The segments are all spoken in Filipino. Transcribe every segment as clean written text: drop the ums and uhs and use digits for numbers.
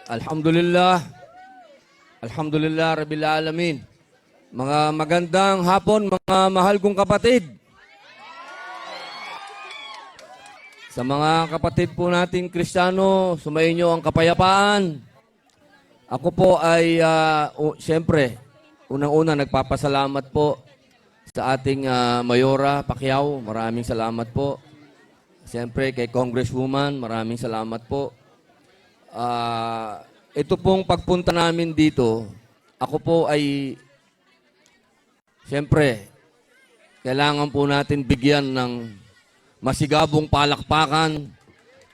Alhamdulillah. Alhamdulillah Rabbil Alamin. Mga magandang hapon, mga mahal kong kapatid. Sa mga kapatid po nating Kristiyano, sumainyo ang kapayapaan. Ako po ay, siyempre, unang-una nagpapasalamat po sa ating Mayora Pacquiao. Maraming salamat po. Siyempre, kay Congresswoman, maraming salamat po. Ito pong pagpunta namin dito, ako po ay, siyempre, kailangan po natin bigyan ng masigabong palakpakan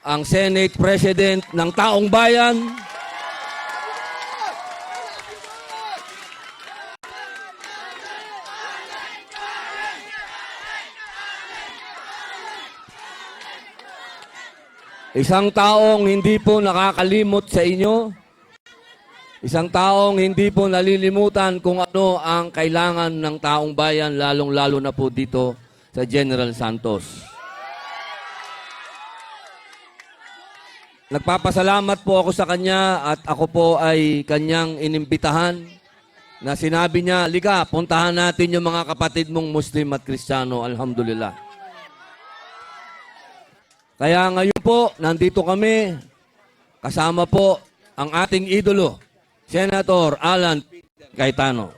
ang Senate President ng Taong Bayan, isang taong hindi po nakakalimot sa inyo, isang taong hindi po nalilimutan kung ano ang kailangan ng taong bayan, lalong-lalo na po dito sa General Santos. Nagpapasalamat po ako sa kanya at ako po ay kanyang inimbitahan na sinabi niya, "Liga, puntahan natin yung mga kapatid mong Muslim at Kristiyano." Alhamdulillah. Kaya ngayon po, nandito kami, kasama po ang ating idolo, Senator Alan Cayetano.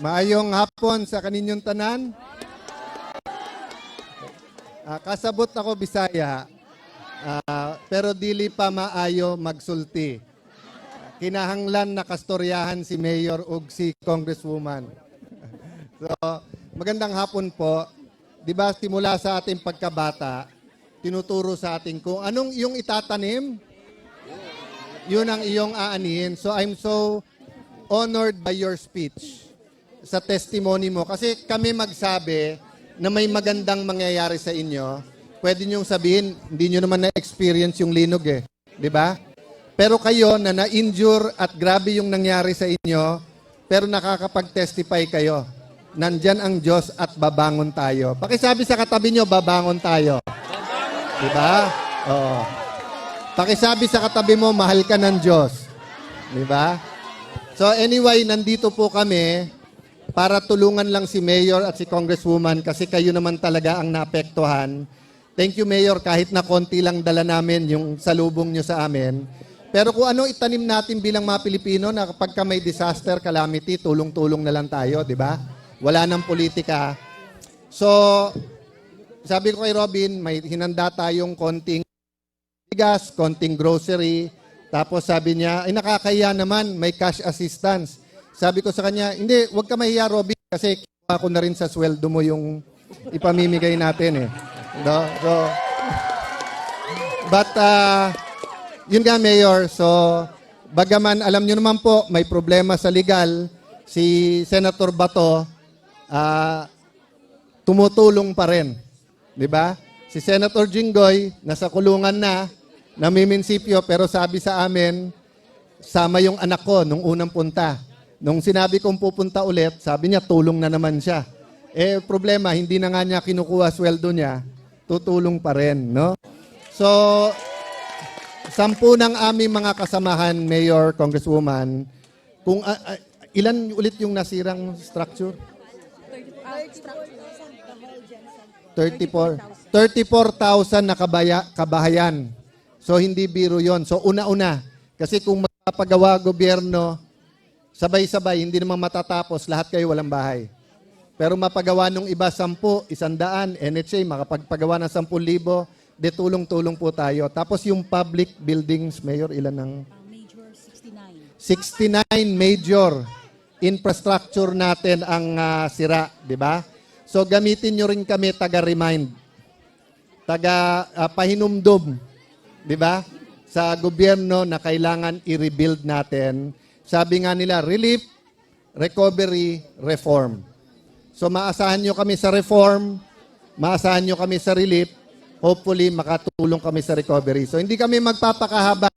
Maayong hapon sa kaninyong tanan. Kasabot ako Bisaya, pero dili pa maayo magsulti. Kinahanglan na kastoryahan si Mayor ug si Congresswoman. So, magandang hapon po. Di ba, simula sa ating pagkabata, tinuturo sa atin kung anong iyong itatanim, yun ang iyong aanihin. So I'm so honored by your speech, sa testimony mo. Kasi kami magsabi na may magandang mangyayari sa inyo, pwede niyong sabihin, hindi niyo naman na-experience yung linog eh. Di ba? Pero kayo na na-injure at grabe yung nangyari sa inyo, pero nakakapag-testify kayo. Nandyan ang Diyos at babangon tayo. Pakisabi sa katabi nyo, babangon tayo. Diba? Oo. Pakisabi sa katabi mo, mahal ka ng Diyos. Diba? So anyway, nandito po kami para tulungan lang si Mayor at si Congresswoman kasi kayo naman talaga ang naapektuhan. Thank you, Mayor, kahit na konti lang dala namin yung salubong nyo sa amin. Pero kung ano itanim natin bilang mga Pilipino na kapag may disaster, calamity, tulong-tulong na lang tayo, di ba? Wala nang politika. So, sabi ko kay Robin, may hinanda tayong konting gas, konting grocery. Tapos sabi niya, ay nakakaya naman, may cash assistance. Sabi ko sa kanya, hindi, huwag ka mahiya, Robin, kasi kinuha ko na rin sa sweldo mo yung ipamimigay natin eh. No? So, but, yun nga, Mayor, so, bagaman alam nyo naman po, may problema sa legal, si Senator Bato, tumutulong pa rin. Di ba? Si Senator Jinggoy, nasa kulungan na, namiminsipyo, pero sabi sa amin, sama yung anak ko nung unang punta. Nung sinabi kong pupunta ulit, sabi niya, tulong na naman siya. Eh, problema, hindi na nga niya kinukuha sweldo niya, tutulong pa rin, no? So, 10 ng aming mga kasamahan, Mayor, Congresswoman, kung ilan ulit yung nasirang structure? 34,000 na kabahayan. So, hindi biro yon. So, una-una. Kasi kung magpapagawa gobyerno, sabay-sabay, hindi naman matatapos, lahat kayo walang bahay. Pero mapagawa nung iba 10, 100, NHA, makapagpagawa ng 10,000, de tulong-tulong po tayo. Tapos yung public buildings, Mayor, ilan ang? Major, 69. 69 major infrastructure natin ang sira, di ba? So gamitin nyo rin kami taga-remind, taga-pahinumdum, di ba? Sa gobyerno na kailangan i-rebuild natin. Sabi nga nila, relief, recovery, reform. So maasahan nyo kami sa reform, maasahan nyo kami sa relief, hopefully makatulong kami sa recovery. So hindi kami magpapakahaba.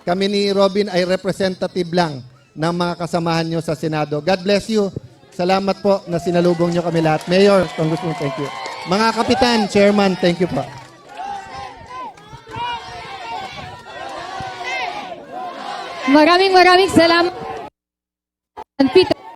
Kami ni Robin ay representative lang ng mga kasamahan nyo sa Senado. God bless you. Salamat po na sinalubong nyo kami lahat. Mayor, Congressman, thank you. Mga kapitan, chairman, thank you po. Maraming salamat, Peter.